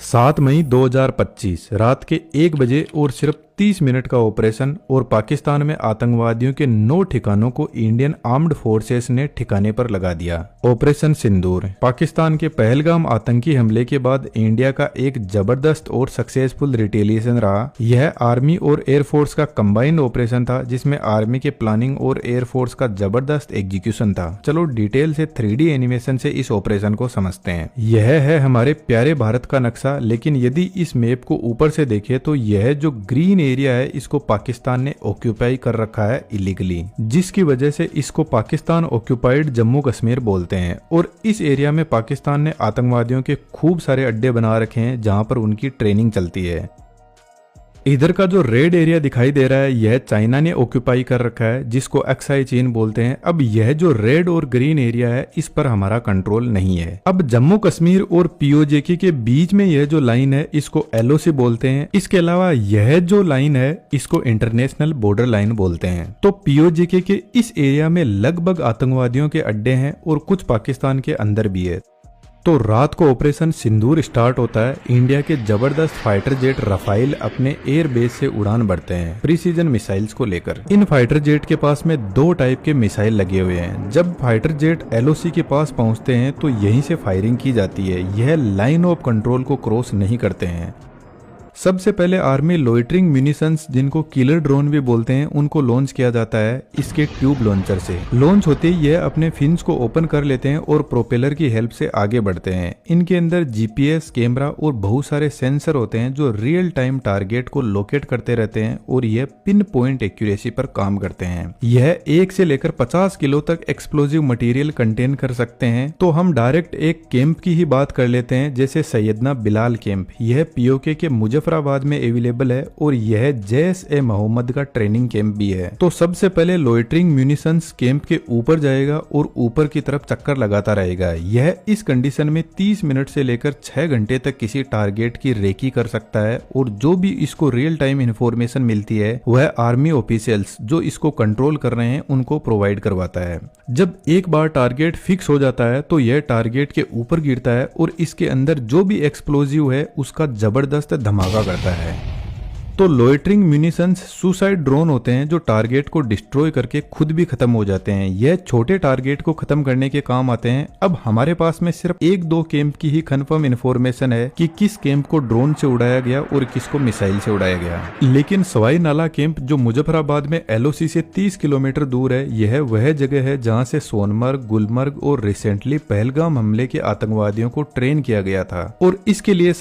7 मई 2025 रात के 1 बजे और सिर्फ 30 मिनट का ऑपरेशन और पाकिस्तान में आतंकवादियों के 9 ठिकानों को इंडियन आर्म्ड फोर्सेस ने ठिकाने पर लगा दिया। ऑपरेशन सिंदूर पाकिस्तान के पहलगाम आतंकी हमले के बाद इंडिया का एक जबरदस्त और सक्सेसफुल रिटेलिएशन रहा। यह आर्मी और एयरफोर्स का कंबाइंड ऑपरेशन था जिसमें आर्मी के प्लानिंग और एयरफोर्स का जबरदस्त एग्जीक्यूशन था। चलो डिटेल से 3D एनिमेशन से इस ऑपरेशन को समझते हैं। यह है हमारे प्यारे भारत का नक्शा, लेकिन यदि इस मैप को ऊपर से देखें तो यह जो ग्रीन एरिया है इसको पाकिस्तान ने ऑक्यूपाई कर रखा है इलीगली, जिसकी वजह से इसको पाकिस्तान ऑक्यूपाइड जम्मू कश्मीर बोलते हैं। और इस एरिया में पाकिस्तान ने आतंकवादियों के खूब सारे अड्डे बना रखे हैं जहां पर उनकी ट्रेनिंग चलती है। इधर का जो रेड एरिया दिखाई दे रहा है यह चाइना ने ऑक्यूपाई कर रखा है, जिसको अक्साई चीन बोलते हैं। अब यह जो रेड और ग्रीन एरिया है इस पर हमारा कंट्रोल नहीं है। अब जम्मू कश्मीर और पीओजेके के बीच में यह जो लाइन है इसको एलओसी बोलते हैं। इसके अलावा यह जो लाइन है इसको इंटरनेशनल बॉर्डर लाइन बोलते हैं। तो पीओजेके के इस एरिया में लगभग आतंकवादियों के अड्डे हैं और कुछ पाकिस्तान के अंदर भी है। तो रात को ऑपरेशन सिंदूर स्टार्ट होता है। इंडिया के जबरदस्त फाइटर जेट रफाइल अपने एयर बेस से उड़ान भरते हैं प्रीसीजन मिसाइल्स को लेकर। इन फाइटर जेट के पास में 2 टाइप के मिसाइल लगे हुए हैं। जब फाइटर जेट एलओसी के पास पहुंचते हैं तो यहीं से फायरिंग की जाती है। यह लाइन ऑफ कंट्रोल को क्रॉस नहीं करते हैं। सबसे पहले आर्मी लोइटरिंग म्यूनिशंस, जिनको किलर ड्रोन भी बोलते हैं, उनको लॉन्च किया जाता है इसके ट्यूब लॉन्चर से। लॉन्च होते ही यह अपने फिन्स को ओपन कर लेते हैं और प्रोपेलर की हेल्प से आगे बढ़ते हैं। इनके अंदर जीपीएस कैमरा और बहुत सारे सेंसर होते हैं जो रियल टाइम टारगेट को लोकेट करते रहते हैं और यह पिन पॉइंट एक्यूरेसी पर काम करते हैं। यह 1 से लेकर 50 किलो तक एक्सप्लोजिव मटेरियल कंटेन कर सकते हैं। तो हम डायरेक्ट एक कैंप की ही बात कर लेते हैं, जैसे सैयदना बिलाल कैंप। यह पीओके के मुजफ्फराबाद में अवेलेबल है और यह जैश-ए-मोहम्मद का ट्रेनिंग कैंप भी है। तो सबसे पहले लोइटरिंग म्यूनिशंस कैंप के ऊपर जाएगा और ऊपर की तरफ चक्कर लगाता रहेगा। यह इस कंडीशन में 30 मिनट से लेकर 6 घंटे तक किसी टारगेट की रेकी कर सकता है और जो भी इसको रियल टाइम इंफॉर्मेशन मिलती है वह आर्मी ऑफिशियल्स जो इसको कंट्रोल कर रहे हैं उनको प्रोवाइड करवाता है। जब एक बार टारगेट फिक्स हो जाता है तो यह टारगेट के ऊपर गिरता है और इसके अंदर जो भी एक्सप्लोजिव है उसका जबरदस्त धमाका करता है। तो लोइटरिंग म्यूनिशंस सुसाइड ड्रोन होते हैं जो टारगेट को डिस्ट्रॉय करके खुद भी खत्म हो जाते हैं। यह छोटे टारगेट को खत्म करने के काम आते हैं। अब हमारे पास में सिर्फ 1-2 कैंप की ही कंफर्म इंफॉर्मेशन है कि किस कैंप को ड्रोन से उड़ाया गया और किसको मिसाइल से उड़ाया गया। लेकिन सवाई नाला कैंप जो मुजफ्फराबाद में एलओसी से 30 किलोमीटर दूर है, यह वह जगह है जहाँ से सोनमर्ग, गुलमर्ग और रिसेंटली पहलगाम हमले के आतंकवादियों को ट्रेन किया गया था। और इसके लिए